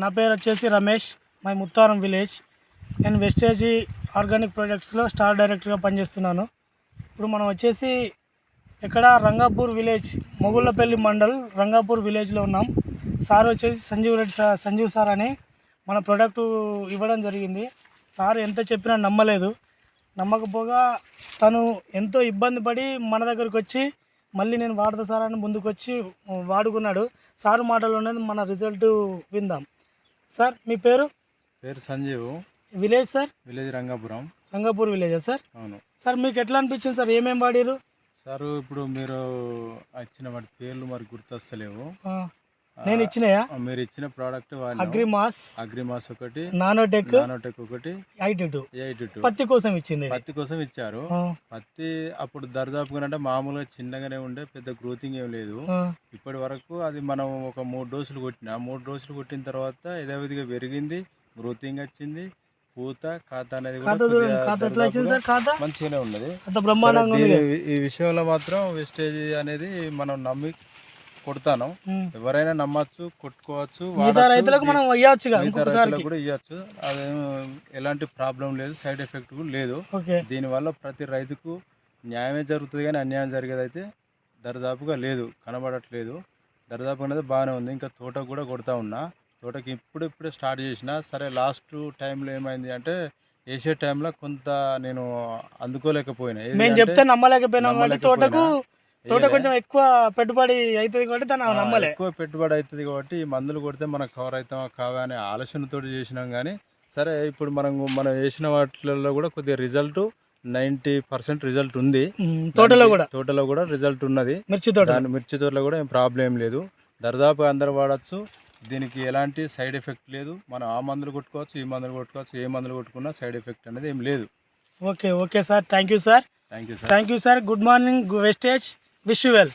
నా పేరు వచ్చేసి రమేష్, మై ముత్తారం విలేజ్. నేను వెస్టేజీ ఆర్గానిక్ ప్రాజెక్ట్స్లో స్టార్ డైరెక్టర్గా పనిచేస్తున్నాను. ఇప్పుడు మనం వచ్చేసి ఇక్కడ రంగాపూర్ విలేజ్, మొగుళ్ళపల్లి మండల్ రంగాపూర్ విలేజ్లో ఉన్నాం. సార్ వచ్చేసి సంజీవ్ సార్ అని మన ప్రోడక్ట్ ఇవ్వడం జరిగింది. సార్ ఎంత చెప్పినా నమ్మకపోగా తను ఎంతో ఇబ్బంది పడి మన దగ్గరికి వచ్చి మళ్ళీ నేను వాడతా సార్ అని ముందుకు వచ్చి వాడుకున్నాడు. సార్ మాటలోనే మన రిజల్ట్ విందాం. సార్ మీ పేరు? Sanjeev. Village sir? Village Rangapur విలేజా సార్? అవును సార్. మీకు ఎట్లా అనిపించింది సార్? ఏమేమి వాడారు సార్? ఇప్పుడు మీరు ఇచ్చిన వాటి పేర్లు మరి గుర్తొస్తలేవు. నేను ఇచ్చినాయా? మీరు ఇచ్చిన ప్రోడక్ట్ అగ్రిమాస్ ఒకటి, నానోటెక్ ఒకటి, 82 పత్తి కోసం ఇచ్చారు. పత్తి అప్పుడు దరిదాపుగా అంటే మామూలుగా చిన్నగానే ఉండే, పెద్ద గ్రోతింగ్ ఏం లేదు. ఇప్పటి వరకు అది మనం ఒక 3 డోసులు కొట్టిన తర్వాత యథావిధిగా పెరిగింది, గ్రోతింగ్ వచ్చింది, పూత ఖాతా అనేది మంచిగానే ఉన్నది. ఈ విషయంలో మాత్రం వెస్టేజ్ అనేది మనం నమ్మి కొడతాను. ఎవరైనా నమ్మచ్చు, కొట్టుకోవచ్చు, రైతులకు కూడా ఇవ్వచ్చు. అది ఎలాంటి ప్రాబ్లం లేదు, సైడ్ ఎఫెక్ట్ కూడా లేదు. దీనివల్ల ప్రతి రైతుకు న్యాయమే జరుగుతుంది, కానీ అన్యాయం జరిగేది అయితే దరిదాపుగా లేదు, కనబడట్లేదు. దరిదాపు అనేది బాగానే ఉంది. ఇంకా తోటకు కూడా కొడతా ఉన్నా. తోటకి ఇప్పుడే స్టార్ట్ చేసిన. సరే, లాస్ట్ టైంలో ఏమైంది అంటే వేసే టైంలో కొంత నేను అందుకోలేకపోయినా, తోట కొంచెం ఎక్కువ పెట్టుబడి అవుతుంది కాబట్టి ఈ మందులు కొడితే మనకు కవర్ అవుతామా కావా అనే ఆలోచనతో చేసినాం. కానీ సరే, ఇప్పుడు మనం వేసిన వాటిల్లో కూడా కొద్దిగా రిజల్ట్ 90% రిజల్ట్ ఉంది. తోటలో కూడా రిజల్ట్ ఉన్నది. మిర్చి తోటలో కూడా ఏం ప్రాబ్లం లేదు. దరిదాపు అందరూ వాడచ్చు. దీనికి ఎలాంటి సైడ్ ఎఫెక్ట్ లేదు. మనం ఆ మందులు కొట్టుకోవచ్చు, ఈ మందులు కొట్టుకోవచ్చు. ఏ మందులు కొట్టుకున్నా సైడ్ ఎఫెక్ట్ అనేది ఏం లేదు. Okay sir. Thank you sir. Good morning వెస్టేజ్. Wish you well.